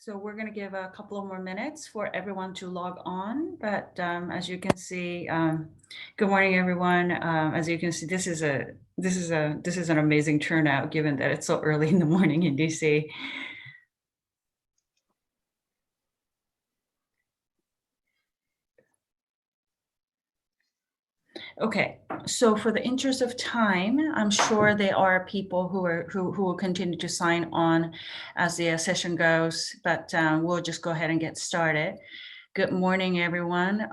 So we're going to give a couple of more minutes for everyone to log on. But as you can see, good morning, everyone. As you can see, this is an amazing turnout, given that it's so early in the morning in DC. Okay, so for the interest of time, I'm sure there are people who will continue to sign on as the session goes, but we'll just go ahead and get started. Good morning, everyone,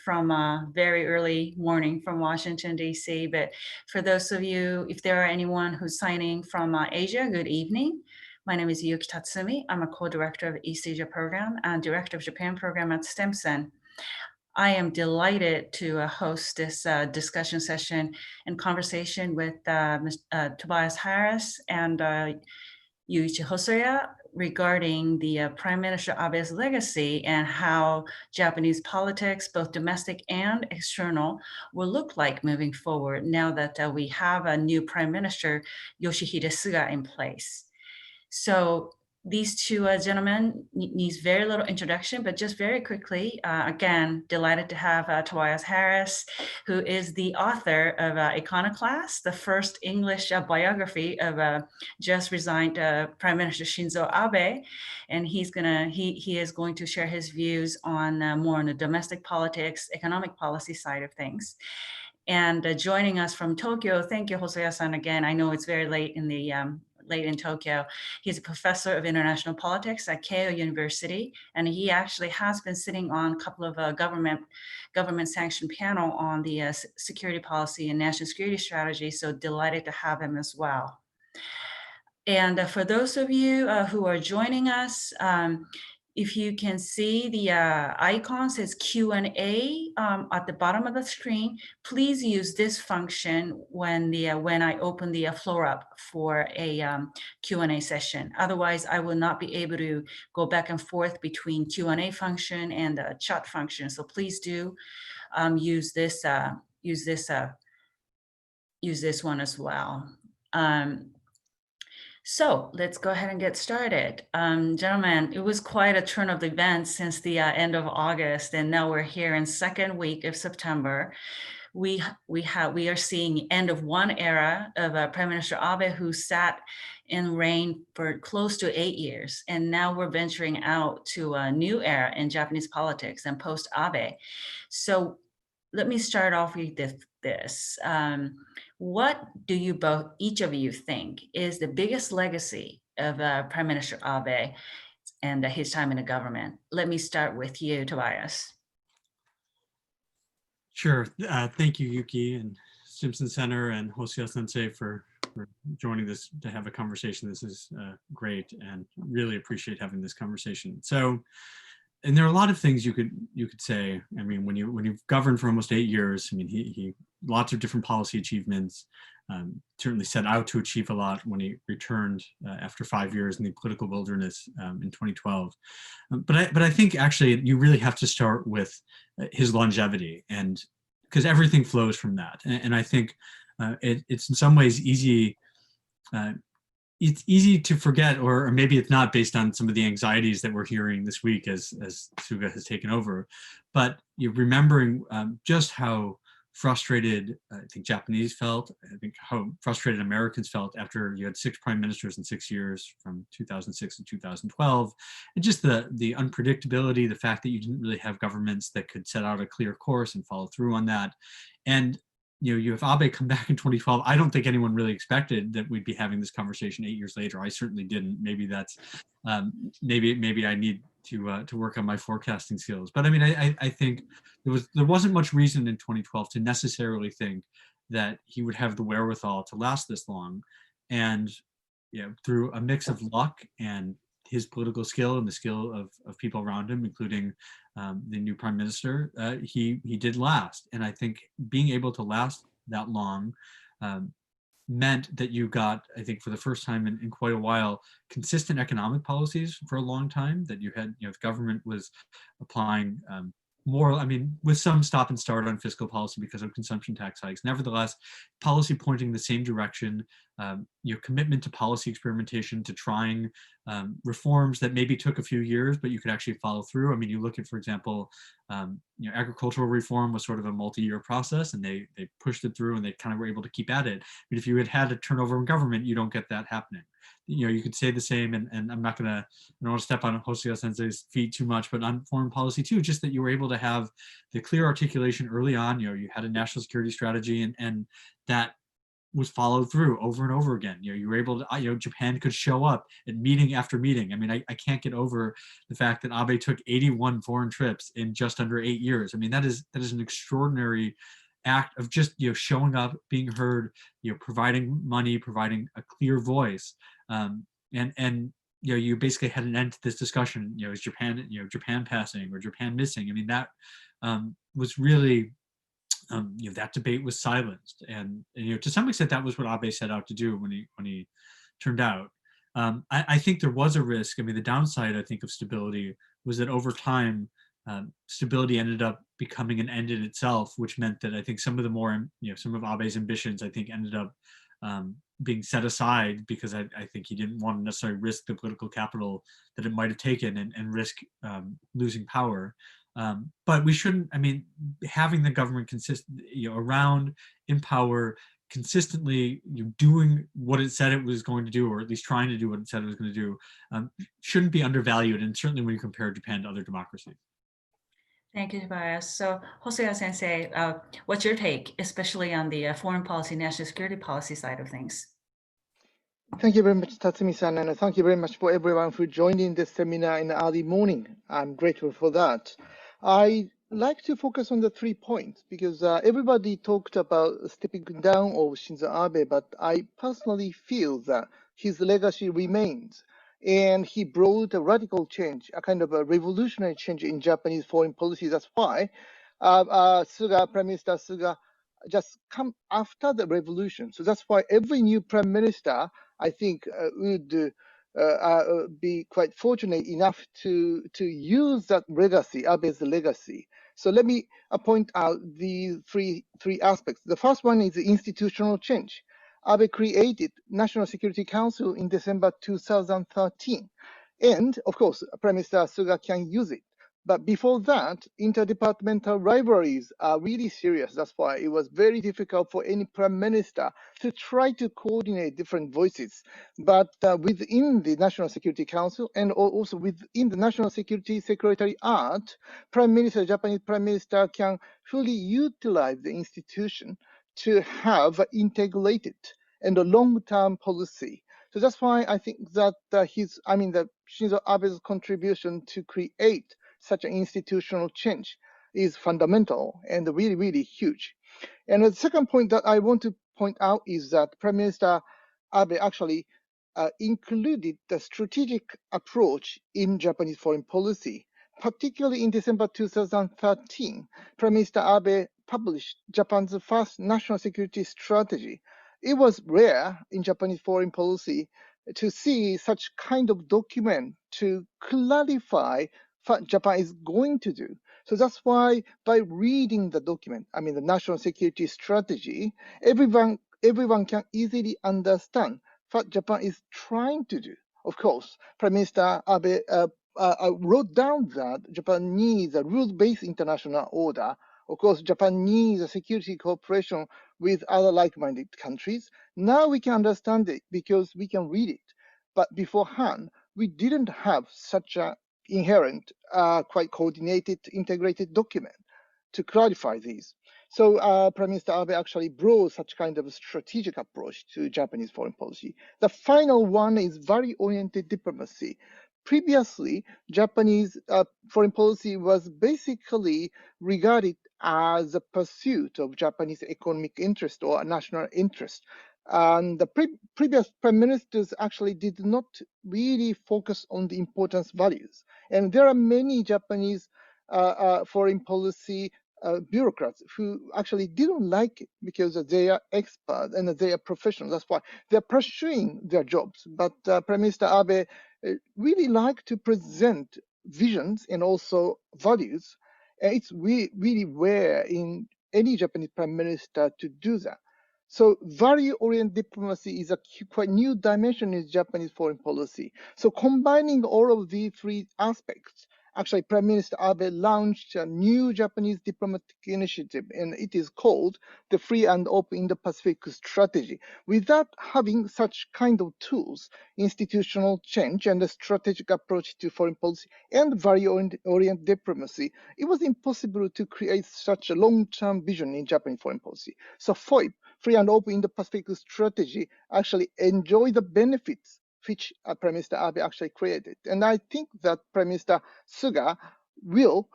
from very early morning from Washington, D.C. But for those of you, if there are anyone who's signing from Asia, good evening. My name is Yuki Tatsumi. I'm a co-director of East Asia Program and director of Japan Program at Stimson. I am delighted to host this discussion session and conversation with Tobias Harris and Yuichi Hosoya regarding the Prime Minister Abe's legacy and how Japanese politics, both domestic and external, will look like moving forward now that we have a new Prime Minister, Yoshihide Suga, in place. So these two gentlemen needs very little introduction, but just very quickly, again, delighted to have Tobias Harris, who is the author of Iconoclast, the first English biography of just resigned Prime Minister Shinzo Abe, and he is going to share his views on more on the domestic politics, economic policy side of things. And joining us from Tokyo, thank you, Hosoya-san, again. I know it's very late in Tokyo. He's a professor of international politics at Keio University, and he actually has been sitting on a couple of government sanctioned panel on the security policy and national security strategy. So delighted to have him as well. And for those of you who are joining us, if you can see the icon says Q&A at the bottom of the screen, please use this function when I open the floor up for a Q&A session. Otherwise, I will not be able to go back and forth between Q&A function and the chat function. So please do use this one as well. So let's go ahead and get started. Gentlemen, it was quite a turn of events since the end of August, and now we're here in second week of September. We are seeing end of one era of Prime Minister Abe, who sat in reign for close to 8 years, and now we're venturing out to a new era in Japanese politics and post-Abe. So let me start off with this. What do each of you think is the biggest legacy of Prime Minister Abe and his time in the government? Let me start with you, Tobias. Sure. Thank you, Yuki and Stimson Center and Hosoya Sensei for joining this to have a conversation. This is great, and really appreciate having this conversation. So, and there are a lot of things you could say. I mean, when you've governed for almost 8 years, I mean, he lots of different policy achievements. Certainly set out to achieve a lot when he returned after 5 years in the political wilderness in 2012. But I think actually you really have to start with his longevity, and because everything flows from that. And I think it's in some ways easy. It's easy to forget, or maybe it's not, based on some of the anxieties that we're hearing this week as Suga has taken over. But you're remembering just how frustrated I think Japanese felt, I think how frustrated Americans felt after you had 6 prime ministers in 6 years from 2006 to 2012. And just the unpredictability, the fact that you didn't really have governments that could set out a clear course and follow through on that. And you have Abe come back in 2012. I don't think anyone really expected that we'd be having this conversation 8 years later. I certainly didn't. Maybe that's maybe I need to work on my forecasting skills. But I mean, I think there wasn't much reason in 2012 to necessarily think that he would have the wherewithal to last this long. And through a mix of luck and his political skill and the skill of people around him, including the new prime minister, he did last. And I think being able to last that long meant that you got, I think for the first time in quite a while, consistent economic policies for a long time, that you had, the government was applying more, I mean, with some stop and start on fiscal policy because of consumption tax hikes. Nevertheless, policy pointing the same direction, commitment to policy experimentation, to trying reforms that maybe took a few years, but you could actually follow through. I mean, you look at, for example, agricultural reform was sort of a multi-year process, and they pushed it through, and they kind of were able to keep at it. But if you had a turnover in government, you don't get that happening. You could say the same, and I'm not gonna, I don't want to step on Hosoya Sensei's feet too much, but on foreign policy too, just that you were able to have the clear articulation early on. You had a national security strategy, and that was followed through over and over again. You were able to, Japan could show up at meeting after meeting. I mean, I can't get over the fact that Abe took 81 foreign trips in just under 8 years. I mean, that is an extraordinary act of just showing up, being heard, providing money, providing a clear voice, and you basically had an end to this discussion. Is Japan passing or Japan missing? I mean, that was really that debate was silenced, and to some extent that was what Abe set out to do when he turned out. I think there was a risk. I mean, the downside, I think, of stability was that over time, stability ended up becoming an end in itself, which meant that I think some of the more, some of Abe's ambitions, I think, ended up being set aside because I think he didn't want to necessarily risk the political capital that it might have taken and risk losing power. But we shouldn't, I mean, having the government around in power consistently doing what it said it was going to do, or at least trying to do what it said it was going to do, shouldn't be undervalued, and certainly when you compare Japan to other democracies. Thank you, Tobias. So, Hosoya Sensei, what's your take, especially on the foreign policy, national security policy side of things? Thank you very much, Tatsumi-san, and thank you very much for everyone who joined in this seminar in the early morning. I'm grateful for that. I like to focus on the 3 points because everybody talked about stepping down of Shinzo Abe, but I personally feel that his legacy remains. And he brought a radical change, a kind of a revolutionary change in Japanese foreign policy. That's why Prime Minister Suga just come after the revolution. So that's why every new prime minister, I think, would be quite fortunate enough to use that legacy, Abe's legacy. So let me point out the three aspects. The first one is the institutional change. Abe created National Security Council in December 2013. And of course, Prime Minister Suga can use it. But before that, interdepartmental rivalries are really serious. That's why it was very difficult for any prime minister to try to coordinate different voices. But within the National Security Council and also within the National Security Secretariat, Japanese prime minister can fully utilize the institution to have integrated and a long-term policy. So that's why I think that Shinzo Abe's contribution to create such an institutional change is fundamental and really, really huge. And the second point that I want to point out is that Prime Minister Abe actually included the strategic approach in Japanese foreign policy. Particularly in December 2013, Prime Minister Abe published Japan's first national security strategy. It was rare in Japanese foreign policy to see such kind of document to clarify what Japan is going to do. So that's why by reading the document, I mean the national security strategy, everyone can easily understand what Japan is trying to do. Of course, Prime Minister Abe wrote down that Japan needs a rules-based international order. Of course, Japan needs a security cooperation with other like-minded countries. Now we can understand it because we can read it. But beforehand, we didn't have such an inherent, quite coordinated, integrated document to clarify these. So Prime Minister Abe actually brought such kind of a strategic approach to Japanese foreign policy. The final one is value-oriented diplomacy. Previously, Japanese foreign policy was basically regarded as a pursuit of Japanese economic interest or national interest. And the previous prime ministers actually did not really focus on the importance values. And there are many Japanese foreign policy bureaucrats who actually didn't like it because they are experts and they are professionals. That's why they're pursuing their jobs. But Prime Minister Abe really liked to present visions and also values. And it's really, really rare in any Japanese prime minister to do that. So value-oriented diplomacy is a quite new dimension in Japanese foreign policy. So combining all of these three aspects, actually Prime Minister Abe launched a new Japanese diplomatic initiative, and it is called the Free and Open Indo-Pacific Strategy. Without having such kind of tools, institutional change and a strategic approach to foreign policy and value-oriented diplomacy, it was impossible to create such a long-term vision in Japanese foreign policy. So FOIP, Free and Open Indo-Pacific Strategy, actually enjoy the benefits which Prime Minister Abe actually created. And I think that Prime Minister Suga will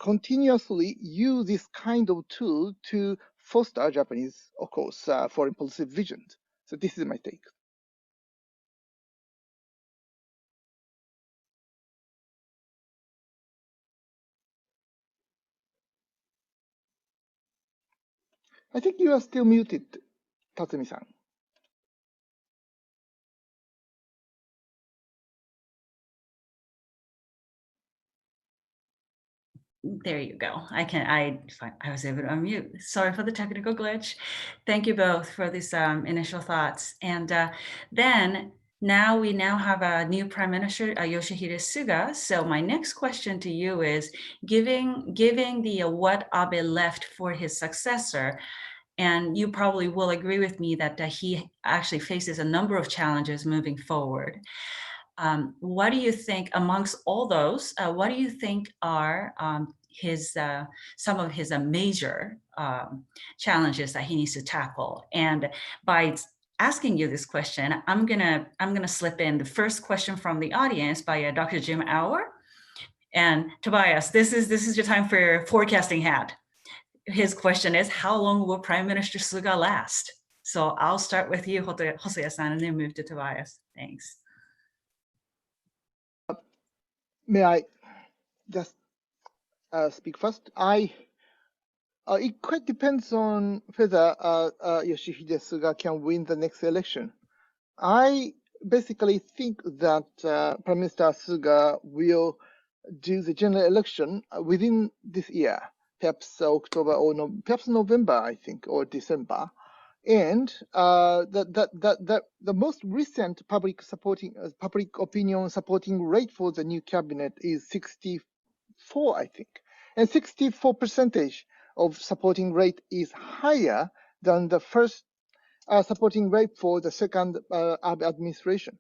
continuously use this kind of tool to foster Japanese, of course, foreign policy vision. So this is my take. I think you are still muted, Tatsumi-san. There you go. I was able to unmute. Sorry for the technical glitch. Thank you both for these initial thoughts. And then now we have a new Prime Minister, Yoshihide Suga. So my next question to you is, giving the what Abe left for his successor, and you probably will agree with me that he actually faces a number of challenges moving forward. What do you think, amongst all those, what do you think are some of his major challenges that he needs to tackle? And by asking you this question, I'm gonna slip in the first question from the audience by Dr. Jim Auer. And Tobias, this is your time for your forecasting hat. His question is, how long will Prime Minister Suga last? So I'll start with you, Hosoya-san, and then move to Tobias. Thanks. May I just speak first? It quite depends on whether Yoshihide Suga can win the next election. I basically think that Prime Minister Suga will do the general election within this year, perhaps October or perhaps November, I think, or December. And the most recent public opinion supporting rate for the new cabinet is 64, I think, and 64% of supporting rate is higher than the first supporting rate for the second Abe administration.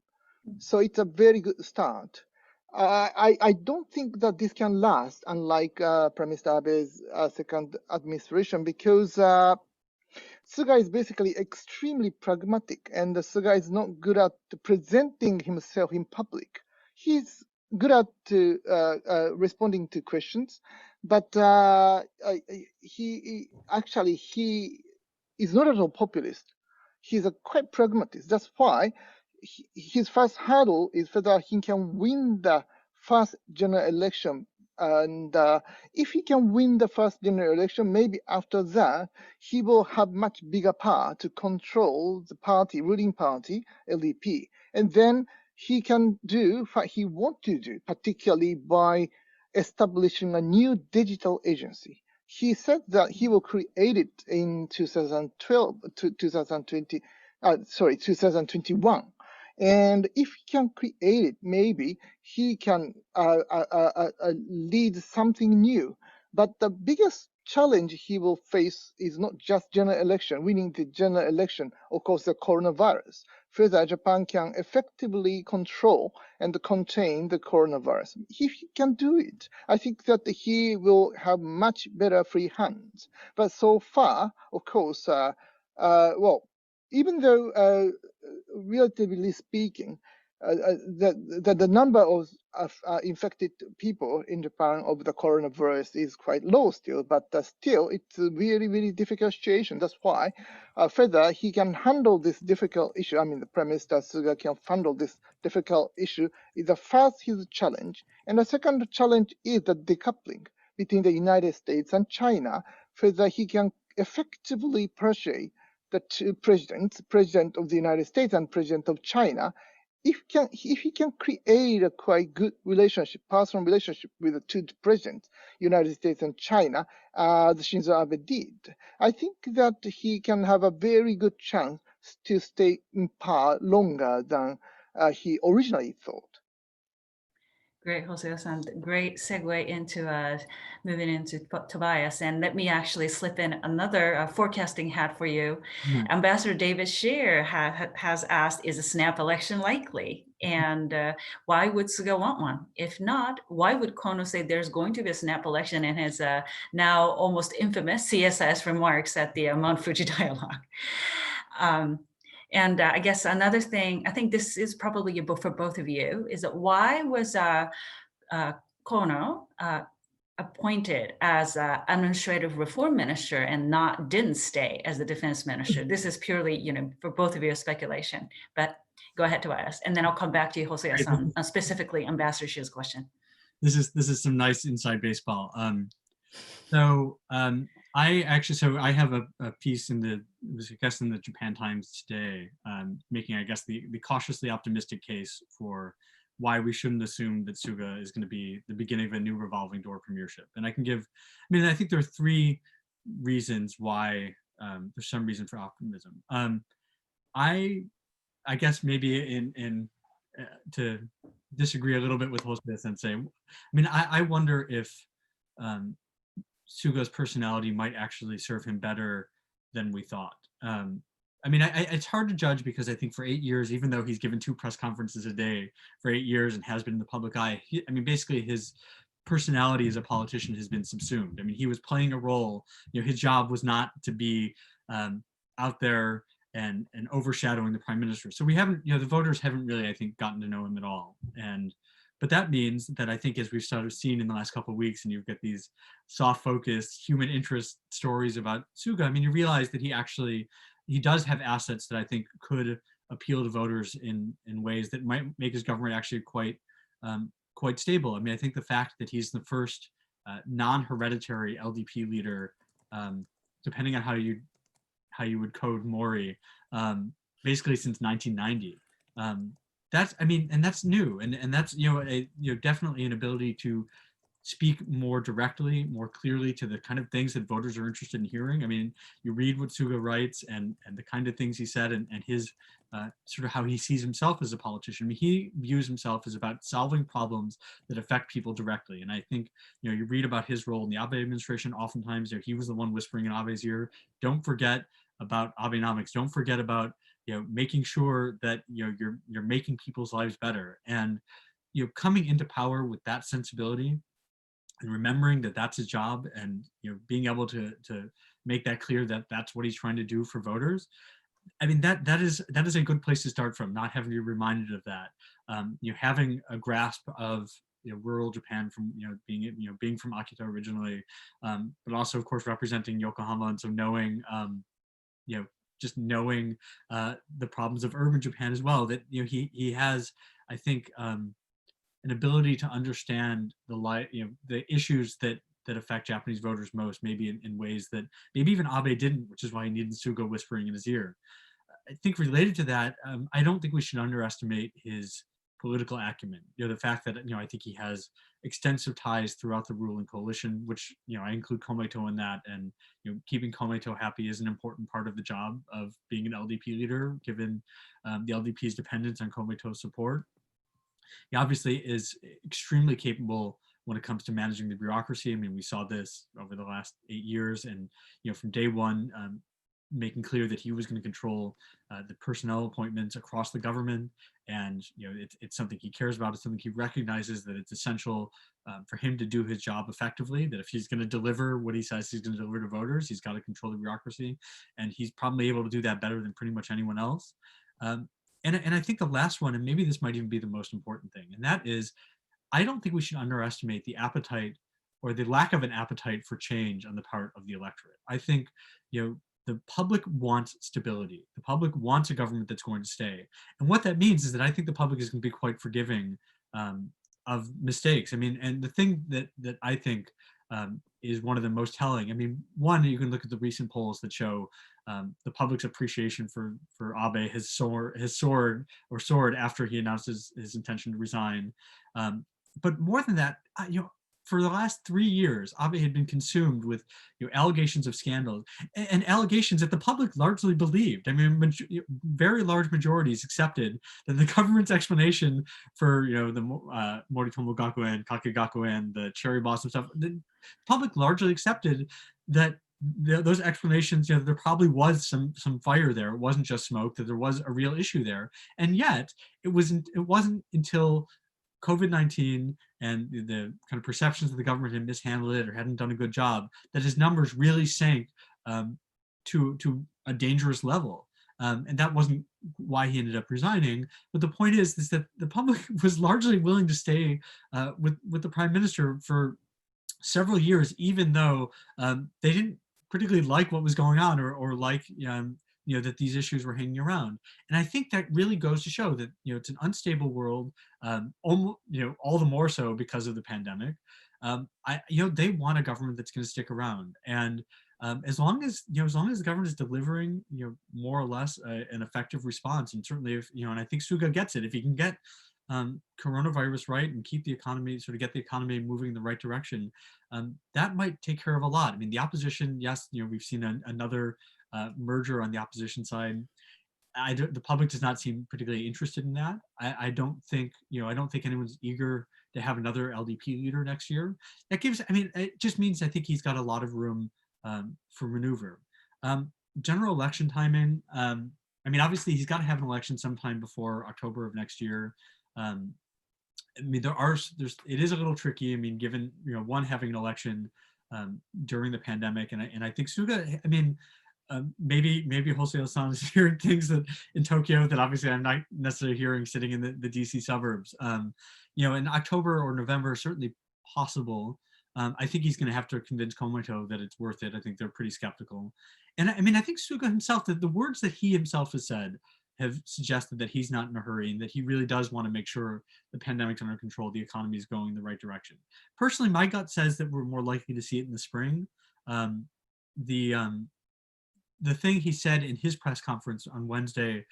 So it's a very good start. I don't think that this can last, unlike Prime Minister Abe's second administration, because Suga is basically extremely pragmatic, and Suga is not good at presenting himself in public. He's good at responding to questions, but he is not at all populist. He's a quite pragmatist. That's why his first hurdle is whether he can win the first general election. And if he can win the first general election, maybe after that, he will have much bigger power to control the party, ruling party, LDP. And then he can do what he wants to do, particularly by establishing a new digital agency. He said that he will create it in 2021. And if he can create it, maybe he can lead something new. But the biggest challenge he will face is not just general election, winning the general election, of course, the coronavirus. Whether Japan can effectively control and contain the coronavirus. If he can do it, I think that he will have much better free hands. But so far, of course, even though relatively speaking, the number of infected people in Japan of the coronavirus is quite low still, but still it's a really, really difficult situation. That's why whether he can handle this difficult issue, I mean, the Prime Minister Suga can handle this difficult issue is the first his challenge. And the second challenge is the decoupling between the United States and China, whether he can effectively persuade the two presidents, President of the United States and President of China, if he can create a quite good relationship, personal relationship with the two presidents, United States and China, as Shinzo Abe did, I think that he can have a very good chance to stay in power longer than he originally thought. Great, Hosoya-san. Great segue into moving into Tobias. And let me actually slip in another forecasting hat for you. Yeah. Ambassador David Scheer has asked, is a snap election likely? And why would Suga want one? If not, why would Kono say there's going to be a snap election in his now almost infamous CSS remarks at the Mount Fuji dialogue? And I guess another thing, I think this is probably a book for both of you, is that why was Kono appointed as administrative reform minister and didn't stay as the defense minister? This is purely, for both of you, a speculation. But go ahead, Tobias, and then I'll come back to you, Hosoya-san, specifically Ambassador Shields' question. This is some nice inside baseball. I have a piece in the Japan Times today, making, I guess, the cautiously optimistic case for why we shouldn't assume that Suga is going to be the beginning of a new revolving door premiership. And I think there are three reasons why there's some reason for optimism. I guess maybe to disagree a little bit with Hosoya Sensei, I wonder if Sugos personality might actually serve him better than we thought. It's hard to judge because I think for 8 years, even though he's given 2 press conferences a day for 8 years and has been in the public eye, basically his personality as a politician has been subsumed. He was playing a role. His job was not to be out there and overshadowing the prime minister. So we haven't, the voters haven't really, I think, gotten to know him at all. But that means that I think as we've sort of seen in the last couple of weeks, and you've got these soft-focused human interest stories about Suga, you realize that he does have assets that I think could appeal to voters in ways that might make his government actually quite stable. I think the fact that he's the first non-hereditary LDP leader, depending on how you would code Mori, basically since 1990. That's new, and that's definitely an ability to speak more directly, more clearly to the kind of things that voters are interested in hearing. You read what Suga writes and the kind of things he said and his sort of how he sees himself as a politician. He views himself as about solving problems that affect people directly. And I think, you read about his role in the Abe administration, oftentimes he was the one whispering in Abe's ear, don't forget about Abenomics, don't forget about making sure that you're making people's lives better. And coming into power with that sensibility and remembering that that's his job, and being able to make that clear that that's what he's trying to do for voters. That is a good place to start from, not having to be reminded of that. Having a grasp of rural Japan from being from Akita originally, but also of course representing Yokohama, and so knowing just knowing the problems of urban Japan as well, that he has, I think, an ability to understand the issues that affect Japanese voters most, maybe in ways that maybe even Abe didn't, which is why he needed Suga whispering in his ear. I think related to that, I don't think we should underestimate his political acumen. The fact that I think he has extensive ties throughout the ruling coalition, which I include Komeito in that, and keeping Komeito happy is an important part of the job of being an LDP leader, given the LDP's dependence on Komeito's support. He obviously is extremely capable when it comes to managing the bureaucracy. We saw this over the last 8 years, and from day one, making clear that he was going to control the personnel appointments across the government, and it's something he cares about. It's something he recognizes that it's essential for him to do his job effectively, that if he's going to deliver what he says he's going to deliver to voters, he's got to control the bureaucracy, and he's probably able to do that better than pretty much anyone else. And I think the last one, and maybe this might even be the most important thing, and that is, I don't think we should underestimate the appetite or the lack of an appetite for change on the part of the electorate. I think, the public wants stability. The public wants a government that's going to stay. And what that means is that I think the public is going to be quite forgiving of mistakes. And the thing that I think is one of the most telling, one, you can look at the recent polls that show the public's appreciation for Abe has soared after he announced his intention to resign. But more than that, for the last 3 years, Abe had been consumed with allegations of scandals and allegations that the public largely believed. I mean, very large majorities accepted that the government's explanation for the Moritomo Gakuen, Kakegakuen, the cherry blossom stuff, the public largely accepted that those explanations, there probably was some fire there. It wasn't just smoke, that there was a real issue there. And yet it wasn't until COVID-19 and the kind of perceptions that the government had mishandled it or hadn't done a good job that his numbers really sank to a dangerous level. And that wasn't why he ended up resigning. But the point is that the public was largely willing to stay with the prime minister for several years, even though they didn't particularly like what was going on or like that these issues were hanging around. And I think that really goes to show that it's an unstable world, all the more so because of the pandemic. They want a government that's going to stick around, and as long as the government is delivering more or less an effective response, and certainly if and I think Suga gets it, if he can get coronavirus right and keep the economy, get the economy moving in the right direction, that might take care of a lot. I mean, the opposition, yes, we've seen another merger on the opposition side. The public does not seem particularly interested in that. I don't think anyone's eager to have another LDP leader next year. That gives, it just means I think he's got a lot of room for maneuver. General election timing. Obviously he's got to have an election sometime before October of next year. It is a little tricky. Given one, having an election during the pandemic, and I think Suga. Maybe Hosoya-san is hearing things that in Tokyo that obviously I'm not necessarily hearing sitting in the DC suburbs. In October or November, certainly possible. I think he's going to have to convince Komoto that it's worth it. I think they're pretty skeptical. And I think Suga himself, that the words that he himself has said have suggested that he's not in a hurry and that he really does want to make sure the pandemic's under control, the economy is going in the right direction. Personally, my gut says that we're more likely to see it in the spring. The thing he said in his press conference on Wednesday,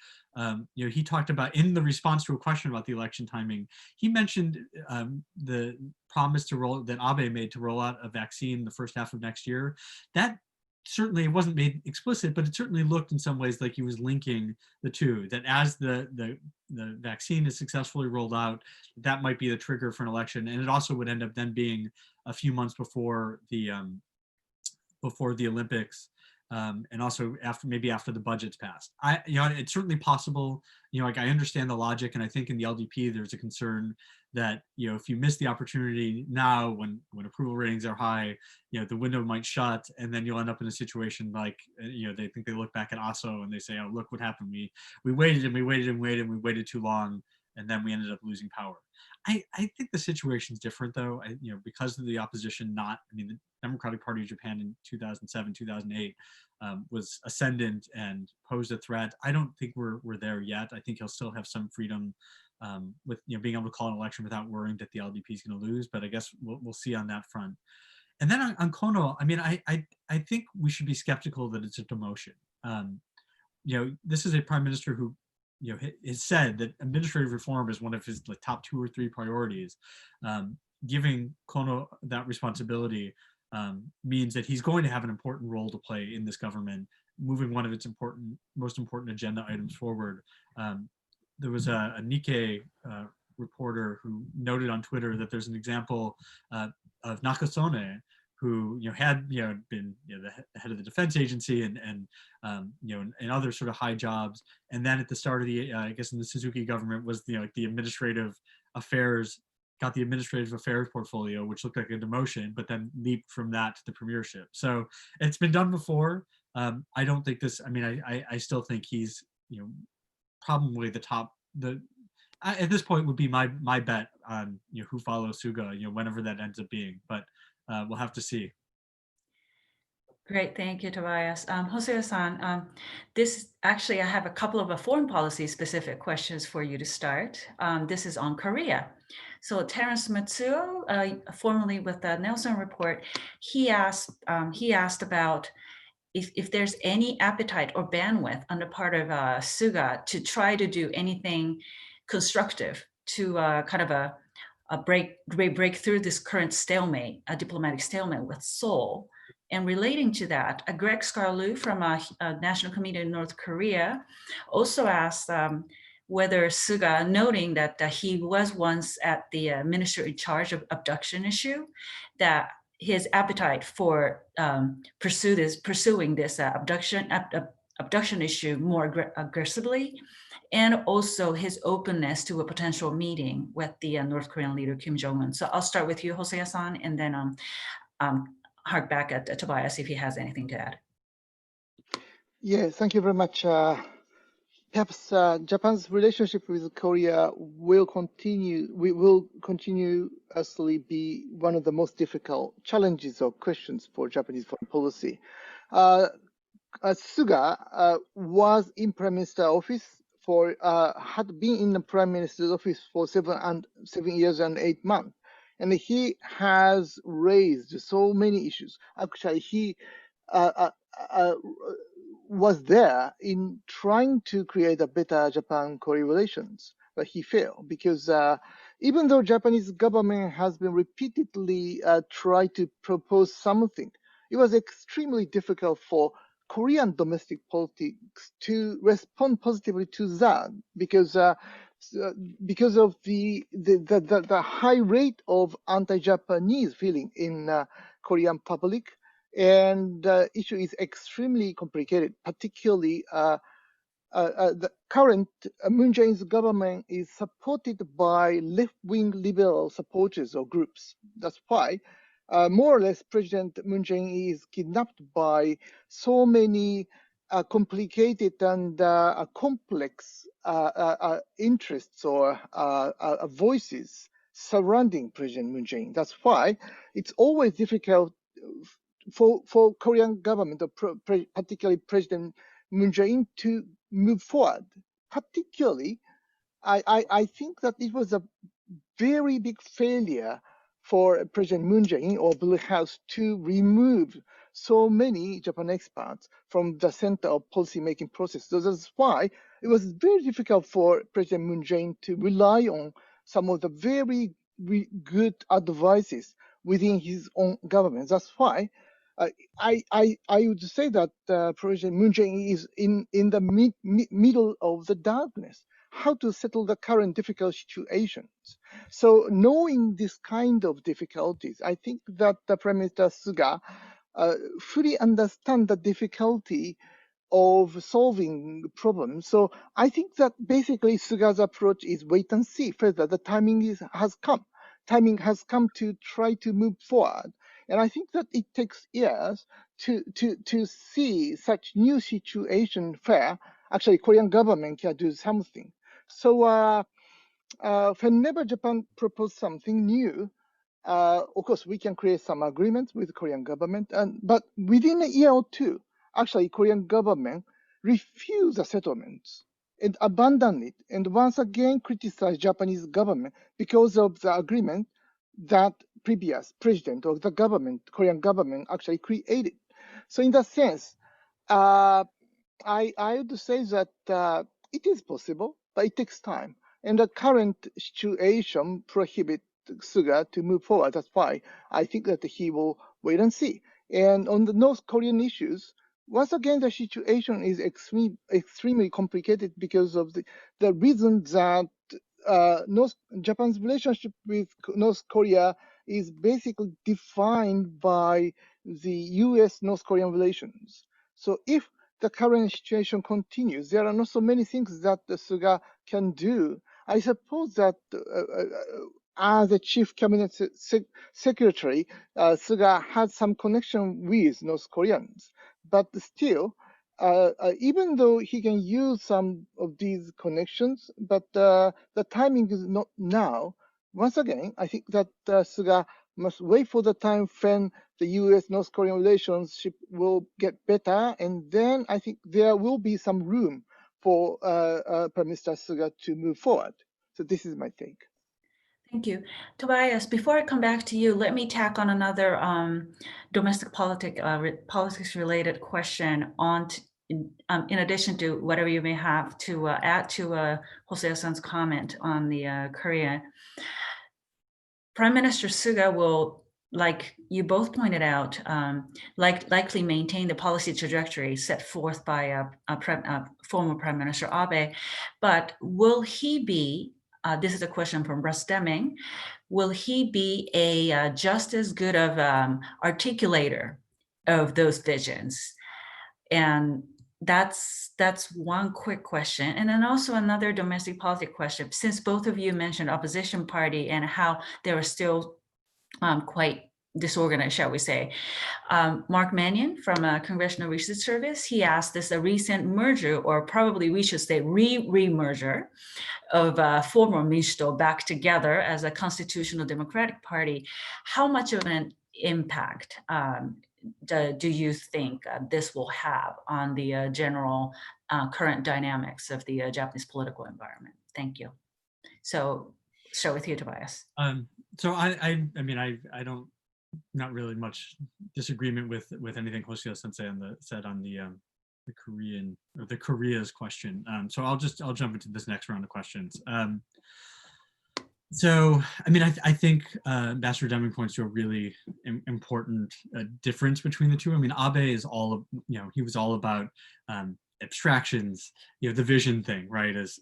he talked about, in the response to a question about the election timing, he mentioned the promise that Abe made to roll out a vaccine the first half of next year. That certainly, it wasn't made explicit, but it certainly looked in some ways like he was linking the two, that as the vaccine is successfully rolled out, that might be the trigger for an election. And it also would end up then being a few months before the Olympics. And also after the budget's passed. It's certainly possible. I understand the logic, and I think in the LDP there's a concern that if you miss the opportunity now, when approval ratings are high, the window might shut, and then you'll end up in a situation like they think, they look back at ASO and they say, oh, look what happened. We waited and we waited and waited and we waited too long, and then we ended up losing power. I think the situation's different though. Because of the opposition, the Democratic Party of Japan in 2007, 2008 was ascendant and posed a threat. I don't think we're there yet. I think he'll still have some freedom with being able to call an election without worrying that the LDP is going to lose. But I guess we'll see on that front. And then on Kono, I think we should be skeptical that it's a demotion. This is a prime minister who has said that administrative reform is one of his top 2 or 3 priorities. Giving Kono that responsibility means that he's going to have an important role to play in this government, moving one of its most important agenda items forward. There was a Nikkei reporter who noted on Twitter that there's an example of Nakasone, who had been the head of the defense agency and other sort of high jobs, and then at the start of the I guess in the Suzuki government was the administrative affairs, got the administrative affairs portfolio, which looked like a demotion, but then leaped from that to the premiership. So it's been done before. I don't think this. I still think he's probably the top. At this point would be my bet on who follows Suga. Whenever that ends up being, but. We'll have to see. Great, thank you, Tobias. Hosoya-san, I have a couple of foreign policy specific questions for you to start. This is on Korea. So Terence Matsuo, formerly with the Nelson Report, he asked about if there's any appetite or bandwidth on the part of Suga to try to do anything constructive to kind of a break through this current stalemate, a diplomatic stalemate with Seoul. And relating to that, Greg Scarlett from a National Committee in North Korea also asked whether Suga, noting that he was once at the minister in charge of abduction issue, that his appetite for pursuing this abduction issue more aggressively, and also his openness to a potential meeting with the North Korean leader Kim Jong-un. So I'll start with you, Hosoya-san, and then hark back at Tobias if he has anything to add. Yeah, thank you very much. Perhaps Japan's relationship with Korea will continuously be one of the most difficult challenges or questions for Japanese foreign policy. Suga was in Prime Minister office had been in the Prime Minister's office for 7 years and 8 months, and he has raised so many issues. Actually, he was there in trying to create a better Japan-Korea relations, but he failed because even though Japanese government has been repeatedly tried to propose something, it was extremely difficult for Korean domestic politics to respond positively to that because of the high rate of anti-Japanese feeling in Korean public. And the issue is extremely complicated, particularly the current Moon Jae-in's government is supported by left-wing liberal supporters or groups. That's why more or less President Moon Jae-in is kidnapped by so many complicated and complex interests or voices surrounding President Moon Jae-in. That's why it's always difficult for Korean government, particularly President Moon Jae-in, to move forward. Particularly, I think that it was a very big failure for President Moon Jae-in or Blue House to remove so many Japan experts from the center of policy-making process. So that's why it was very difficult for President Moon Jae-in to rely on some of the very good advices within his own government. That's why I would say that President Moon Jae-in is in the middle of the darkness. How to settle the current difficult situations. So knowing this kind of difficulties, I think that the Prime Minister Suga fully understand the difficulty of solving problems. So I think that basically Suga's approach is wait and see. Further, the timing has come. Timing has come to try to move forward. And I think that it takes years to see such new situation where actually Korean government can do something. So whenever Japan proposes something new, of course, we can create some agreements with the Korean government, but within a year or two, actually, Korean government refuse the settlements and abandon it, and once again criticize Japanese government because of the agreement that previous president of the government, Korean government, actually created. So in that sense, I would say that it is possible, but it takes time. And the current situation prohibits Suga to move forward. That's why I think that he will wait and see. And on the North Korean issues, once again, the situation is extremely complicated because of the reason that Japan's relationship with North Korea is basically defined by the U.S.-North Korean relations. So if the current situation continues, there are not so many things that the Suga can do. I suppose that as a chief cabinet secretary, Suga had some connection with North Koreans, but still, even though he can use some of these connections, but the timing is not now. Once again, I think that Suga must wait for the time when the U.S.-North Korean relationship will get better, and then I think there will be some room for Prime Minister Suga to move forward. So this is my take. Thank you. Tobias, before I come back to you, let me tack on another domestic politics related question in addition to whatever you may have to add to Hosoya-san's comment on the Korea. Prime Minister Suga will, like you both pointed out, likely maintain the policy trajectory set forth by former Prime Minister Abe. But will he be, this is a question from Russ Deming, will he be a just as good of articulator of those visions? And that's one quick question. And then also another domestic politics question, since both of you mentioned opposition party and how they were still quite disorganized, shall we say. Mark Mannion from Congressional Research Service, he asked, this a recent merger, or probably we should say re-merger of former Minshito back together as a constitutional democratic party. How much of an impact do you think this will have on the general current dynamics of the Japanese political environment? Thank you. So, start with you, Tobias. So I mean, I don't, not really much disagreement with anything Hosoya Sensei said on the Korean, or the Korea's question. So I'll jump into this next round of questions. So, I mean, I think Ambassador Deming points to a really important difference between the two. I mean, Abe is all, he was all about abstractions, the vision thing, right? As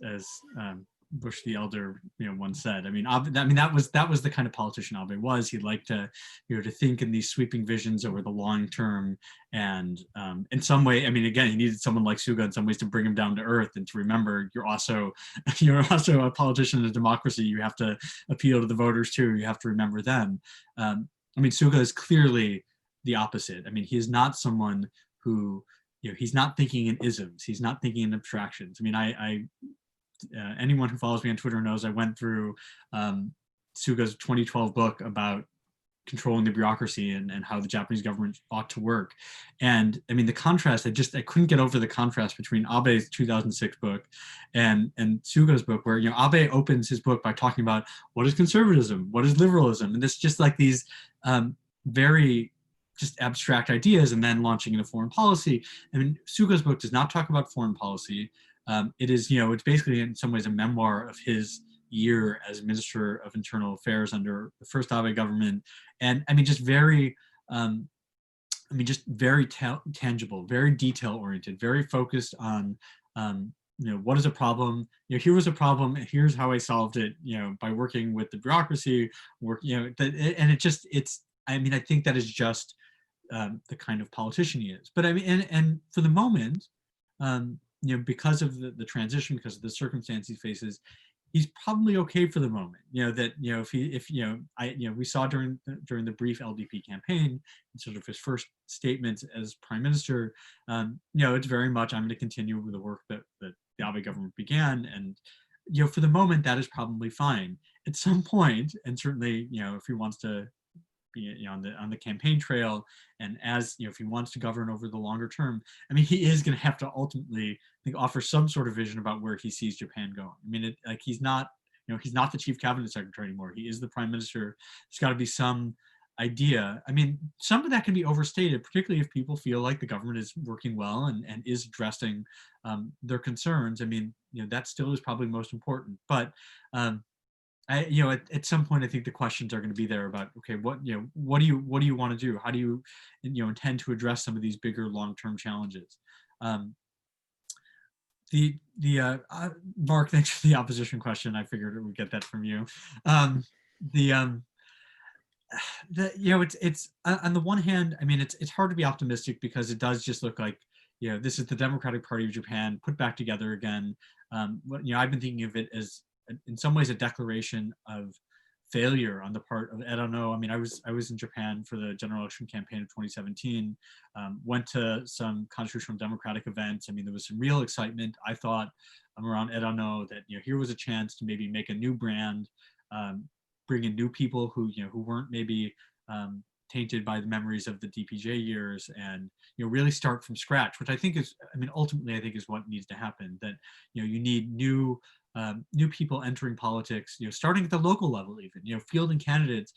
Bush the Elder, once said. I mean, that was the kind of politician Abe was. He liked to, to think in these sweeping visions over the long term, and in some way, I mean, again, he needed someone like Suga in some ways to bring him down to earth and to remember you're also a politician in a democracy. You have to appeal to the voters too. You have to remember them. I mean, Suga is clearly the opposite. I mean, he is not someone who, he's not thinking in isms. He's not thinking in abstractions. I mean, anyone who follows me on Twitter knows I went through Suga's 2012 book about controlling the bureaucracy and how the Japanese government ought to work. And I mean, the contrast, I couldn't get over the contrast between Abe's 2006 book and Suga's book, where, Abe opens his book by talking about what is conservatism, what is liberalism, and it's just like these very just abstract ideas, and then launching into foreign policy. I mean, Suga's book does not talk about foreign policy. It is, it's basically in some ways a memoir of his year as Minister of Internal Affairs under the first Abe government. And I mean, just very, tangible, very detail oriented, very focused on, what is a problem? Here was a problem. Here's how I solved it, by working with the bureaucracy, I think that is just the kind of politician he is. But I mean, and for the moment, because of the transition, because of the circumstance he faces, he's probably okay for the moment. We saw during the brief LDP campaign, sort of his first statements as prime minister, it's very much, I'm going to continue with the work that the Abe government began, and for the moment that is probably fine. At some point, and certainly if he wants to be on the campaign trail, and as if he wants to govern over the longer term, I mean, he is going to have to ultimately, I think, offer some sort of vision about where he sees Japan going. I mean, he's not the chief cabinet secretary anymore. He is the prime minister. There's got to be some idea. I mean, some of that can be overstated, particularly if people feel like the government is working well and is addressing their concerns. I mean, that still is probably most important. But at some point, I think the questions are going to be there about, okay, what do you want to do? How do you, intend to address some of these bigger long-term challenges? Mark, thanks for the opposition question. I figured we'd get that from you. It's on the one hand, I mean, it's hard to be optimistic because it does just look like, this is the Democratic Party of Japan put back together again. I've been thinking of it as, in some ways, a declaration of failure on the part of Edano. I mean, I was in Japan for the general election campaign of 2017, went to some constitutional democratic events. I mean, there was some real excitement, I thought, around Edano, that, here was a chance to maybe make a new brand, bring in new people who weren't maybe tainted by the memories of the DPJ years, and really start from scratch, which I think is, ultimately I think is what needs to happen. That you need new new people entering politics, starting at the local level even, fielding candidates,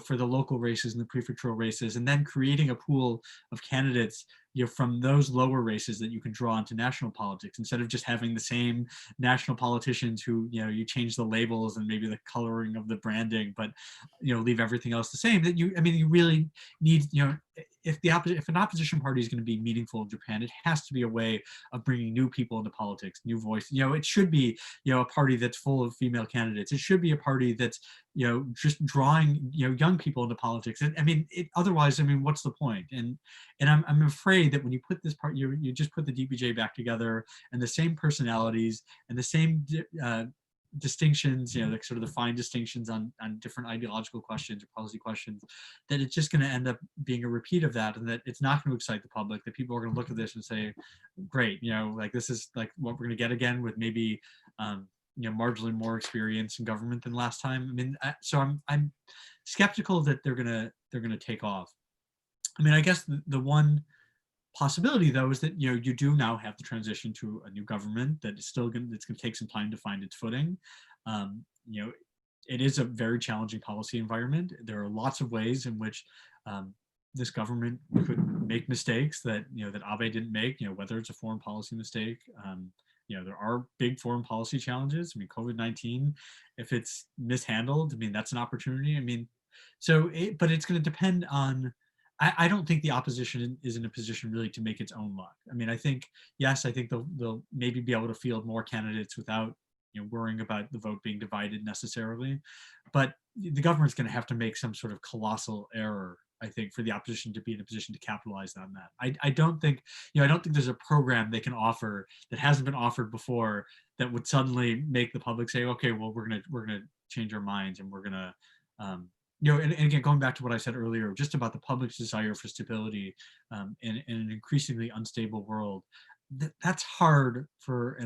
for the local races and the prefectural races, and then creating a pool of candidates, from those lower races that you can draw into national politics, instead of just having the same national politicians who, you change the labels and maybe the coloring of the branding, but, leave everything else the same. That you really need, if an opposition party is going to be meaningful in Japan, it has to be a way of bringing new people into politics, new voice. It should be, a party that's full of female candidates. It should be a party that's, just drawing, young people into politics. And otherwise, what's the point? And I'm afraid that when you put this part, you just put the DPJ back together, and the same personalities and the same distinctions, like sort of the fine distinctions on different ideological questions or policy questions, that it's just going to end up being a repeat of that, and that it's not going to excite the public, that people are going to look at this and say, great, like this is like what we're going to get again, with maybe marginally more experience in government than last time. So I'm skeptical that they're going to take off. I guess the one possibility, though, is that you do now have the transition to a new government that is still going to take some time to find its footing. It is a very challenging policy environment. There are lots of ways in which this government could make mistakes that that Abe didn't make. Whether it's a foreign policy mistake. There are big foreign policy challenges. COVID-19, if it's mishandled, that's an opportunity. But it's going to depend on. I don't think the opposition is in a position really to make its own luck. I think they'll maybe be able to field more candidates without worrying about the vote being divided necessarily. But the government's going to have to make some sort of colossal error, I think, for the opposition to be in a position to capitalize on that. I don't think there's a program they can offer that hasn't been offered before that would suddenly make the public say, okay, well, we're gonna change our minds, and we're gonna and again, going back to what I said earlier, just about the public's desire for stability in an increasingly unstable world, that's hard for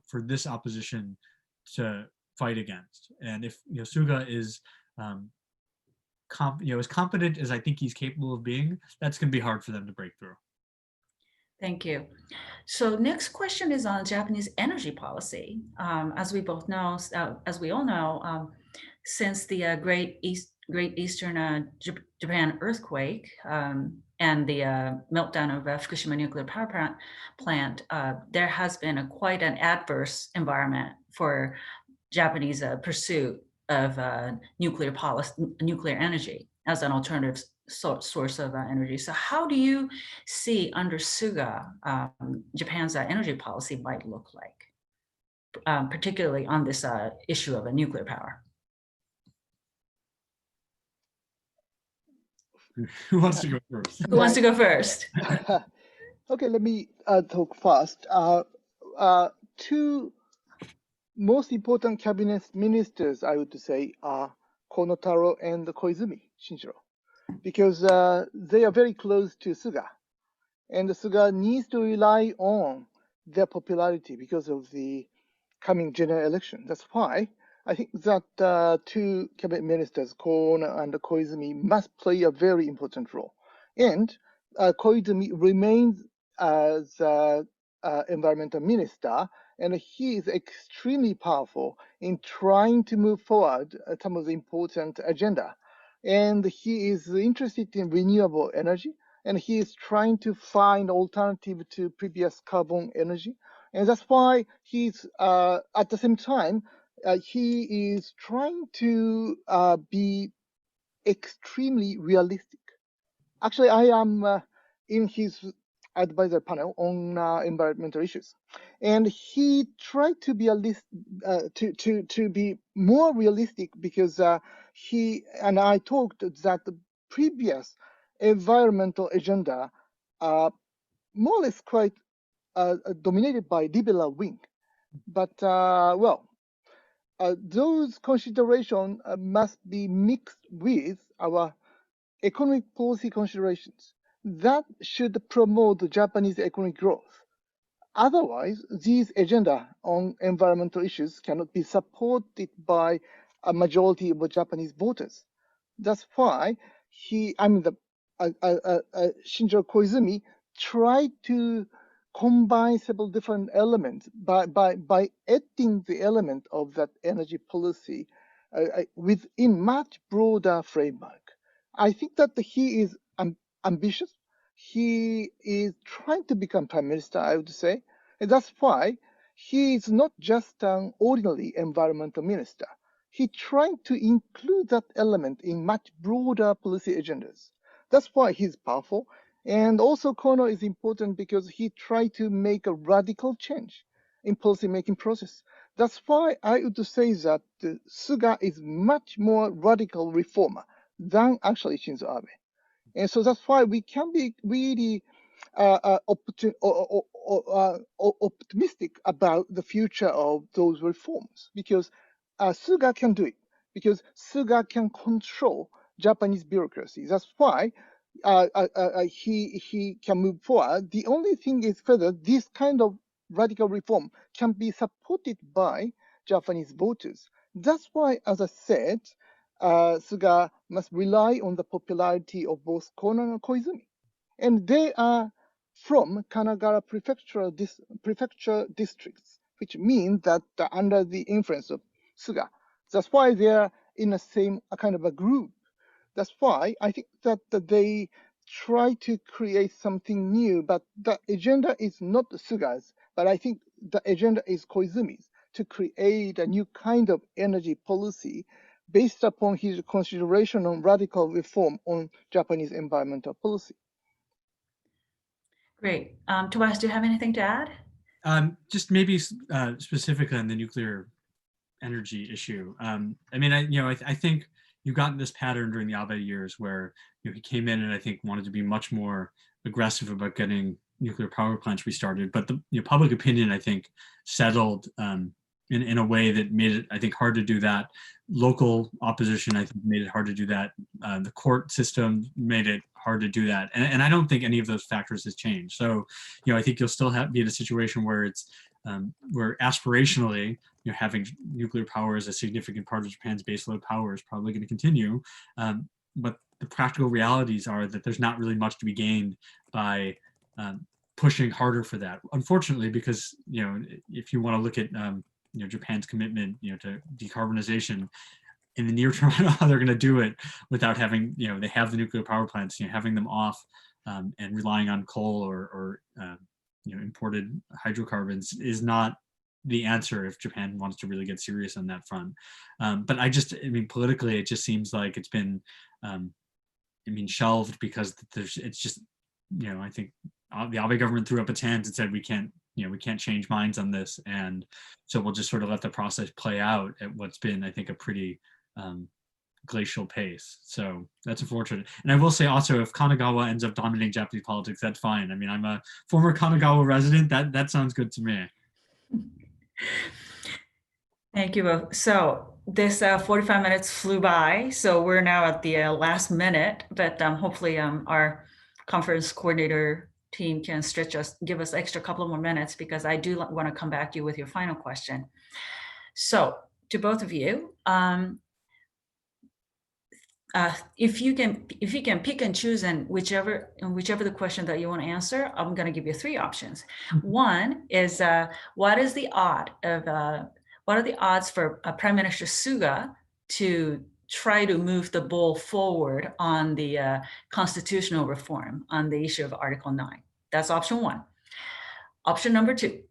for this opposition to fight against. And if Suga is as competent as I think he's capable of being, that's going to be hard for them to break through. Thank you. So next question is on Japanese energy policy. As we both know, as we all know, since the Great Eastern Japan earthquake and the meltdown of Fukushima nuclear power plant, there has been quite an adverse environment for Japanese pursuit of nuclear energy as an alternative source of energy. So how do you see under Suga Japan's energy policy might look like, particularly on this issue of a nuclear power? Who wants to go first? Who wants to go first? Okay, let me talk fast. Two most important cabinet ministers, I would say, are Konotaro and Koizumi Shinjiro, because they are very close to Suga. And Suga needs to rely on their popularity because of the coming general election. That's why I think that two cabinet ministers, Kono and Koizumi, must play a very important role. And Koizumi remains as environmental minister, and he is extremely powerful in trying to move forward some of the important agenda. And he is interested in renewable energy, and he is trying to find alternative to previous carbon energy. And that's why he's, at the same time, he is trying to be extremely realistic. Actually, I am in his advisor panel on environmental issues, and he tried to be to be more realistic, because he and I talked that the previous environmental agenda more or less quite dominated by liberal wing, but those considerations must be mixed with our economic policy considerations that should promote Japanese economic growth. Otherwise, these agenda on environmental issues cannot be supported by a majority of Japanese voters. That's why Shinjiro Koizumi tried to combine several different elements by adding the element of that energy policy within much broader framework. I think that he is ambitious. He is trying to become prime minister, I would say. And that's why he is not just an ordinary environmental minister. He trying to include that element in much broader policy agendas. That's why he's powerful. And also Kono is important because he tried to make a radical change in policy making process. That's why I would say that Suga is much more radical reformer than actually Shinzo Abe. And so that's why we can be really optimistic about the future of those reforms, because Suga can do it, because Suga can control Japanese bureaucracy. That's why he can move forward. The only thing is whether this kind of radical reform can be supported by Japanese voters. That's why, as I said, Suga must rely on the popularity of both Kono and Koizumi. And they are from Kanagawa prefecture districts, which means that under the influence of Suga. That's why they are in the same kind of a group. That's why I think that they try to create something new, but the agenda is not Suga's, but I think the agenda is Koizumi's, to create a new kind of energy policy based upon his consideration on radical reform on Japanese environmental policy. Great. Tobias, do you have anything to add? Just maybe specifically on the nuclear energy issue. I mean, I think you got this pattern during the Abe years where he came in and I think wanted to be much more aggressive about getting nuclear power plants restarted, but the public opinion I think settled in a way that made it I think hard to do that. Local opposition I think made it hard to do that. The court system made it hard to do that, and I don't think any of those factors has changed. So I think you'll still be in a situation where it's where aspirationally, having nuclear power as a significant part of Japan's baseload power is probably going to continue. But the practical realities are that there's not really much to be gained by pushing harder for that. Unfortunately, because if you want to look at Japan's commitment to decarbonization, in the near term, they're going to do it without having they have the nuclear power plants, having them off and relying on coal or imported hydrocarbons is not the answer if Japan wants to really get serious on that front. But I mean, politically, it just seems like it's been, shelved because it's just, I think the Abe government threw up its hands and said, we can't change minds on this. And so we'll just sort of let the process play out at what's been, I think, a pretty glacial pace. So that's unfortunate. And I will say also, if Kanagawa ends up dominating Japanese politics, that's fine. I mean, I'm a former Kanagawa resident. That sounds good to me. Thank you both. So this 45 minutes flew by. So we're now at the last minute, but hopefully our conference coordinator team can give us extra couple more minutes, because I do want to come back to you with your final question. So to both of you, if you can pick and choose, and whichever the question that you want to answer, I'm going to give you three options. One is what are the odds for Prime Minister Suga to try to move the ball forward on the constitutional reform on the issue of Article 9? That's option one. Option number two.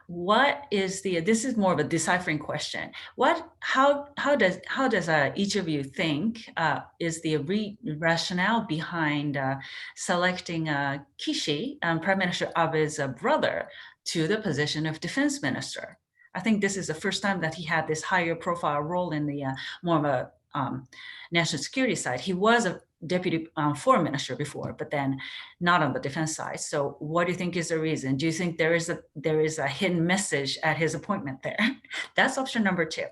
This is more of a deciphering question. How does each of you think is the rationale behind selecting Kishi, Prime Minister Abe's brother, to the position of defense minister? I think this is the first time that he had this higher profile role in the more of a national security side. He was a deputy foreign minister before, but then not on the defense side. So what do you think is the reason? Do you think there is a hidden message at his appointment there? That's option number two.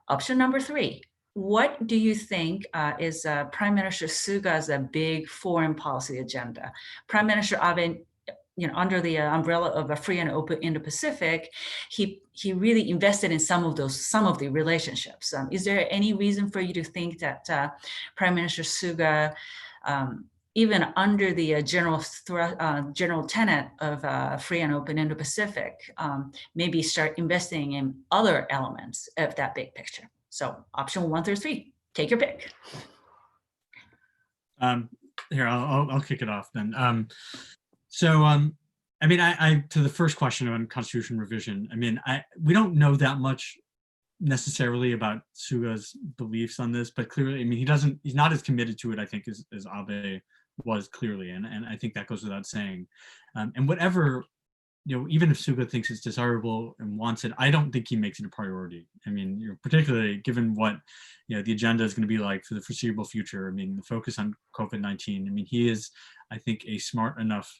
Option number three, what do you think is Prime Minister Suga's big foreign policy agenda? Prime Minister Abe, under the umbrella of a free and open Indo-Pacific, he really invested in some of the relationships. Is there any reason for you to think that Prime Minister Suga even under the general tenet of free and open Indo-Pacific, maybe start investing in other elements of that big picture. So option 1 through 3, take your pick. Here, I'll kick it off then. I mean, I to the first question on constitution revision, I mean, we don't know that much necessarily about Suga's beliefs on this, but clearly, I mean, he's not as committed to it, I think, as Abe was clearly, and I think that goes without saying. And whatever, even if Suga thinks it's desirable and wants it, I don't think he makes it a priority. I mean, particularly given what, the agenda is going to be like for the foreseeable future. I mean, the focus on COVID-19, I mean, he is, I think, a smart enough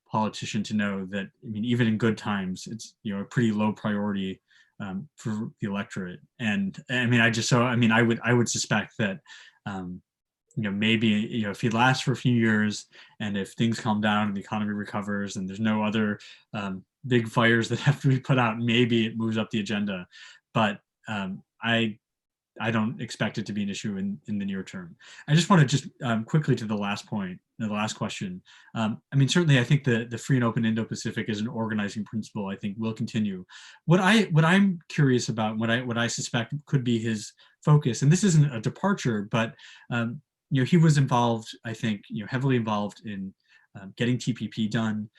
politician to know that, I mean, even in good times, it's, a pretty low priority for the electorate. And I mean, I would suspect that, maybe, if he lasts for a few years and if things calm down and the economy recovers and there's no other big fires that have to be put out, maybe it moves up the agenda. But I don't expect it to be an issue in the near term. I just want to quickly to the last point, the last question. I mean, certainly I think the free and open Indo-Pacific is an organizing principle, I think will continue. What I'm curious about, what I suspect could be his focus, and this isn't a departure, but he was involved, I think, heavily involved in getting TPP done,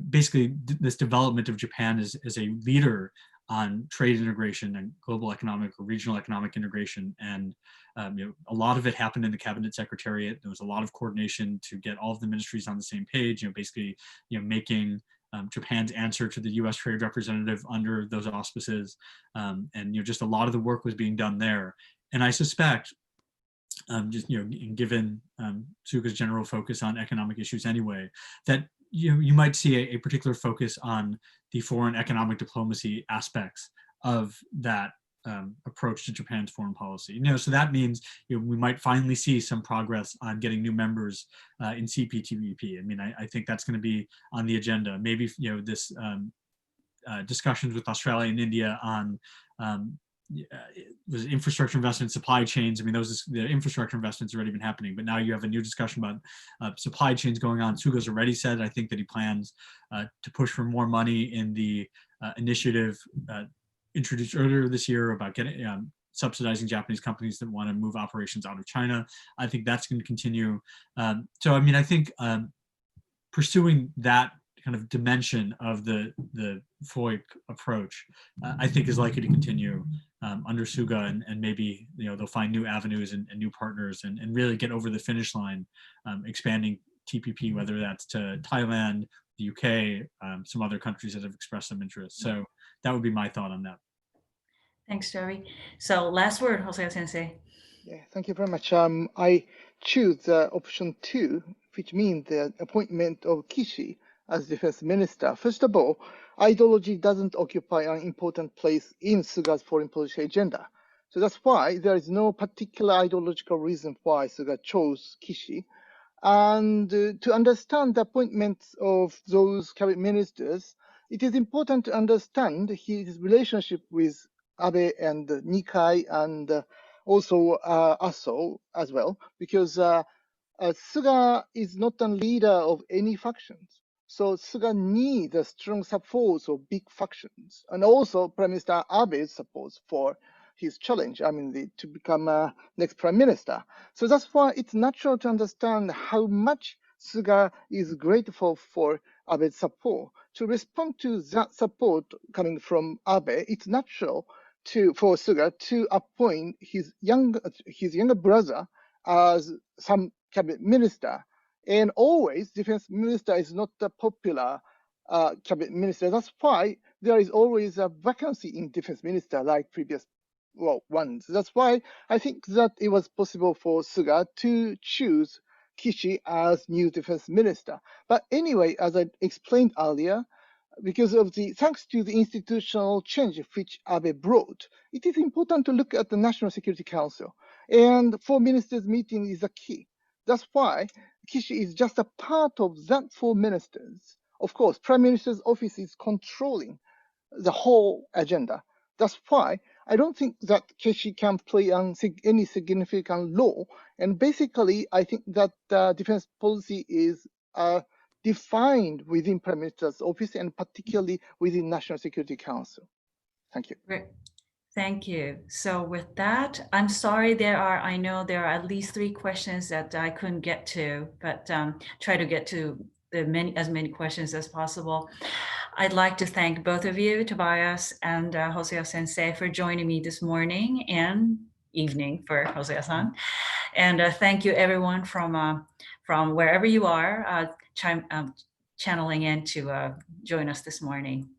basically this development of Japan as a leader on trade integration and global economic or regional economic integration. And a lot of it happened in the cabinet secretariat. There was a lot of coordination to get all of the ministries on the same page, basically, making Japan's answer to the US trade representative under those auspices. And, just a lot of the work was being done there. And I suspect, given Suga's general focus on economic issues anyway, that you might see a particular focus on the foreign economic diplomacy aspects of that approach to Japan's foreign policy. So that means we might finally see some progress on getting new members in CPTPP. I mean, I think that's going to be on the agenda. Maybe this discussions with Australia and India on was infrastructure investment, supply chains. I mean, the infrastructure investments already been happening, but now you have a new discussion about supply chains going on. Suga's already said, I think, that he plans to push for more money in the initiative introduced earlier this year about getting subsidizing Japanese companies that want to move operations out of China. I think that's going to continue. So, I mean, I think pursuing that kind of dimension of the FOIC approach, I think is likely to continue under Suga, and maybe they'll find new avenues and new partners and really get over the finish line, expanding TPP, whether that's to Thailand, the UK, some other countries that have expressed some interest. So that would be my thought on that. Thanks, Joey. So last word, Hosoya Sensei. Yeah, thank you very much. I choose option 2, which means the appointment of Kishi as defense minister. First of all, ideology doesn't occupy an important place in Suga's foreign policy agenda. So that's why there is no particular ideological reason why Suga chose Kishi. And to understand the appointments of those cabinet ministers, it is important to understand his relationship with Abe and Nikai and also Aso as well, because Suga is not a leader of any factions. So Suga needs a strong support of big factions, and also Prime Minister Abe's support for his challenge, to become next prime minister. So that's why it's natural to understand how much Suga is grateful for Abe's support. To respond to that support coming from Abe, it's natural for Suga to appoint his younger brother as some cabinet minister. And always, defense minister is not a popular cabinet minister. That's why there is always a vacancy in defense minister like previous ones. That's why I think that it was possible for Suga to choose Kishi as new defense minister. But anyway, as I explained earlier, because of thanks to the institutional change which Abe brought, it is important to look at the National Security Council. And 4 ministers meeting is a key. That's why Kishi is just a part of that 4 ministers. Of course, Prime Minister's office is controlling the whole agenda. That's why I don't think that Keshi can play any significant role. And basically, I think that defense policy is defined within Prime Minister's office and particularly within National Security Council. Thank you. Great. Thank you. So with that, I'm sorry I know there are at least 3 questions that I couldn't get to, but try to get to as many questions as possible. I'd like to thank both of you, Tobias and Hosoya Sensei, for joining me this morning and evening for Hosoya-san. And thank you everyone from wherever you are channeling in to join us this morning.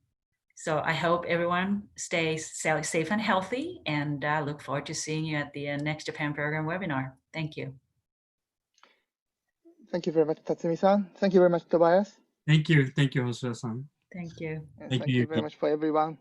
So I hope everyone stays safe and healthy, and look forward to seeing you at the next Japan Program webinar. Thank you. Thank you very much, Tatsumi-san. Thank you very much, Tobias. Thank you, Hosoya-san. Thank you. And Thank thank you, you very Yuki. much for everyone.